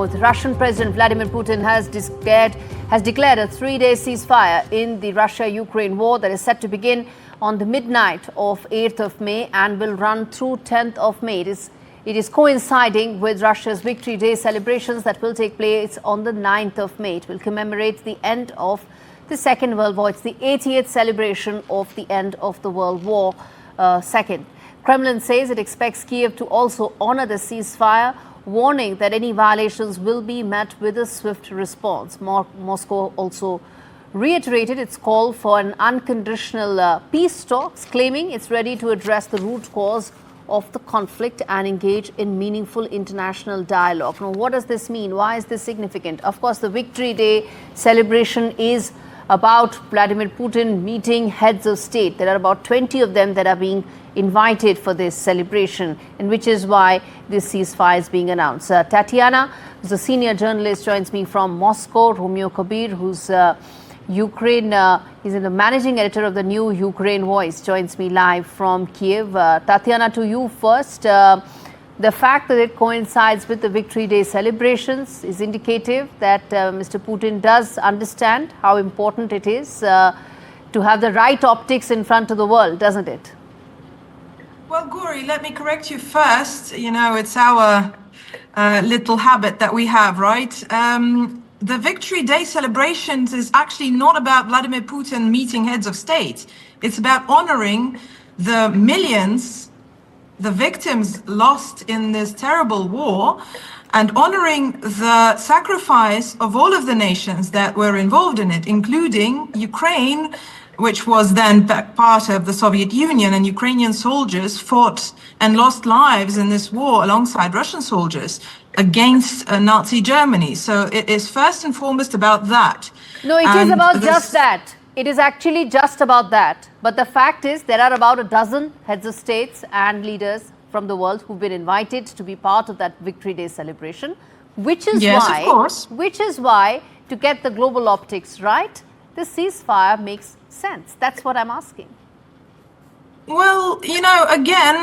The Russian President Vladimir Putin has declared a three-day ceasefire in the Russia-Ukraine war that is set to begin on the midnight of 8th of May and will run through 10th of May. It is coinciding with Russia's Victory Day celebrations that will take place on the 9th of May. It will commemorate the end of the Second World War. It's the 80th celebration of the end of the World War II. Kremlin says it expects Kyiv to also honor the ceasefire, warning that any violations will be met with a swift response. Moscow also reiterated its call for an unconditional peace talks, claiming it's ready to address the root cause of the conflict and engage in meaningful international dialogue. Now, what does this mean? Why is this significant? Of course, the Victory Day celebration is about Vladimir Putin meeting heads of state. There are about 20 of them that are being invited for this celebration, and which is why this ceasefire is being announced. Tatiana, who's a senior journalist, joins me from Moscow. Romeo Kabir, who's he's the managing editor of the new Ukraine Voice, joins me live from Kyiv. Tatiana, to you first. The fact that it coincides with the Victory Day celebrations is indicative that Mr. Putin does understand how important it is to have the right optics in front of the world, doesn't it? Well, Gaurie, let me correct you first. You know, it's our little habit that we have, right? The Victory Day celebrations is actually not about Vladimir Putin meeting heads of state. It's about honoring the millions, the victims lost in this terrible war, and honoring the sacrifice of all of the nations that were involved in it, including Ukraine, which was then part of the Soviet Union, and Ukrainian soldiers fought and lost lives in this war alongside Russian soldiers against Nazi Germany. So it is first and foremost about that. No, it is about just that. It is actually just about that. But the fact is there are about a dozen heads of states and leaders from the world who've been invited to be part of that Victory Day celebration, which is why, to get the global optics right, the ceasefire makes sense. That's what I'm asking. Well, you know, again,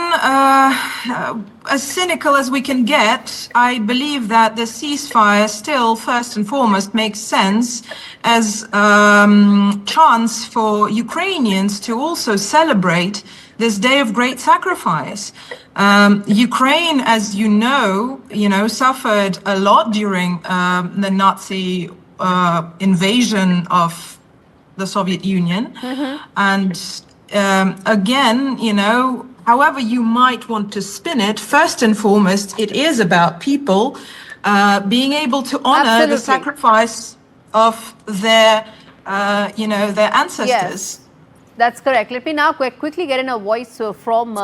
as cynical as we can get, I believe that the ceasefire still, first and foremost, makes sense as chance for Ukrainians to also celebrate this day of great sacrifice. Ukraine, as you know, suffered a lot during the Nazi invasion of the Soviet Union. And again, however you might want to spin it, first and foremost, it is about people being able to honor the sacrifice of their, their ancestors. Yes, that's correct. Let me now quickly get in a voice from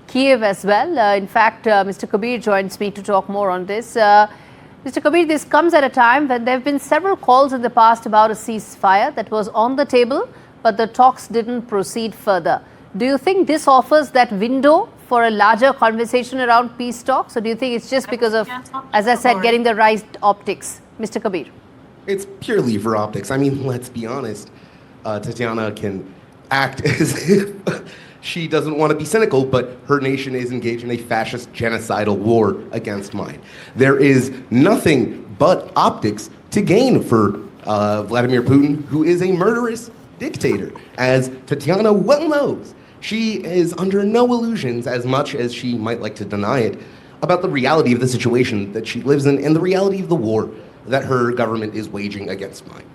Kyiv as well. In fact, Mr. Kabir joins me to talk more on this. Mr. Kabir, this comes at a time when there have been several calls in the past about a ceasefire that was on the table, but the talks didn't proceed further. Do you think this offers that window for a larger conversation around peace talks, or do you think it's just because of, as I said, getting the right optics? Mr. Kabir. It's purely for optics. I mean, let's be honest. Tatiana can act as if she doesn't want to be cynical, but her nation is engaged in a fascist genocidal war against mine. There is nothing but optics to gain for Vladimir Putin, who is a murderous dictator. As Tatiana well knows, she is under no illusions, as much as she might like to deny it, about the reality of the situation that she lives in and the reality of the war that her government is waging against mine.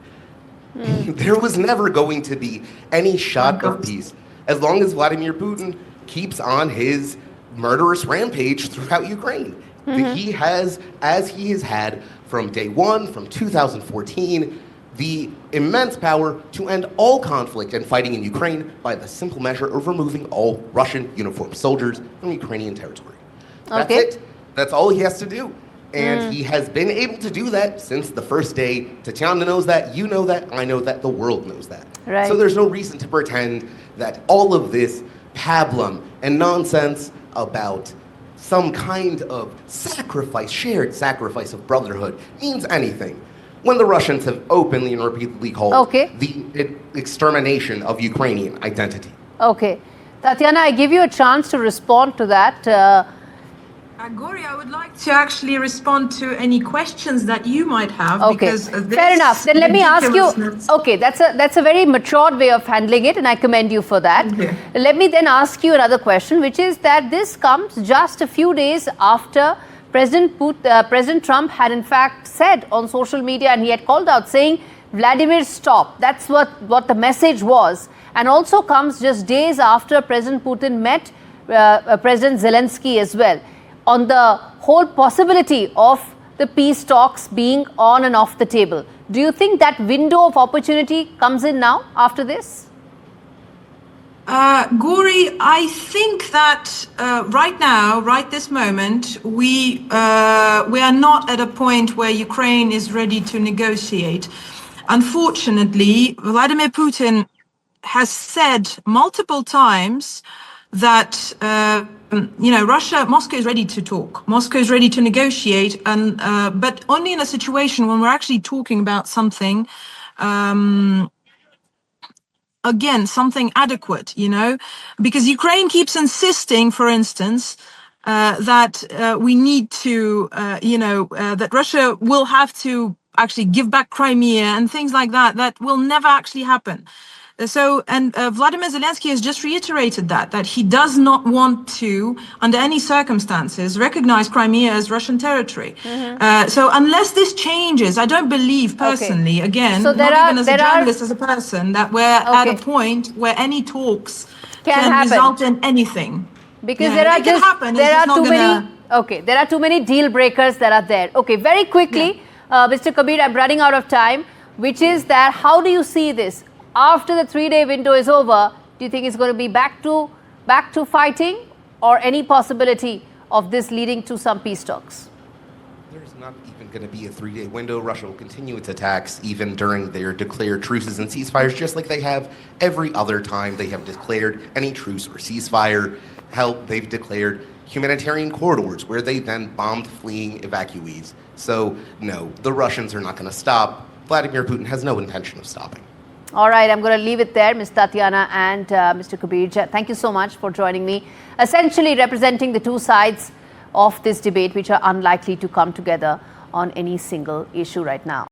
There was never going to be any shot of peace as long as Vladimir Putin keeps on his murderous rampage throughout Ukraine. He has, as he has had from day one, from 2014, the immense power to end all conflict and fighting in Ukraine by the simple measure of removing all Russian uniformed soldiers from Ukrainian territory. That's it. That's all he has to do. And he has been able to do that since the first day. Tatiana knows that, you know that, I know that, the world knows that. Right. So there's no reason to pretend that all of this pablum and nonsense about some kind of sacrifice, shared sacrifice of brotherhood, means anything, when the Russians have openly and repeatedly called the extermination of Ukrainian identity. Okay. Tatiana, I give you a chance to respond to that. Gaurie, I would like to actually respond to any questions that you might have. Okay, because fair enough. Then let me ask you. Okay, that's a very matured way of handling it, and I commend you for that. Okay. Let me then ask you another question, which is that this comes just a few days after President Trump had in fact said on social media, and he had called out saying, "Vladimir, stop." That's what the message was, and also comes just days after President Putin met President Zelensky as well, on the whole possibility of the peace talks being on and off the table. Do you think that window of opportunity comes in now after this? Gaurie, I think that right now, right this moment, we are not at a point where Ukraine is ready to negotiate. Unfortunately, Vladimir Putin has said multiple times that Moscow is ready to talk. Moscow is ready to negotiate, and but only in a situation when we're actually talking about something. Again, something adequate, because Ukraine keeps insisting, for instance, that we need to, that Russia will have to actually give back Crimea and things like that. That will never actually happen. So, and Vladimir Zelensky has just reiterated that he does not want to, under any circumstances, recognize Crimea as Russian territory. So unless this changes, I don't believe personally, again, so not even as a journalist, as a person, that we're at a point where any talks can result in anything. Because there are too many deal breakers that are there. Okay, very quickly, Mr. Kabir, I'm running out of time, which is that how do you see this? After the 3-day window is over, do you think it's going to be back to fighting, or any possibility of this leading to some peace talks? There's not even going to be a 3-day window. Russia will continue its attacks even during their declared truces and ceasefires, just like they have every other time they have declared any truce or ceasefire. Hell, they've declared humanitarian corridors where they then bombed fleeing evacuees. So, no, the Russians are not going to stop. Vladimir Putin has no intention of stopping. All right, I'm going to leave it there. Ms. Tatiana and Mr. Kabir, thank you so much for joining me, essentially representing the two sides of this debate, which are unlikely to come together on any single issue right now.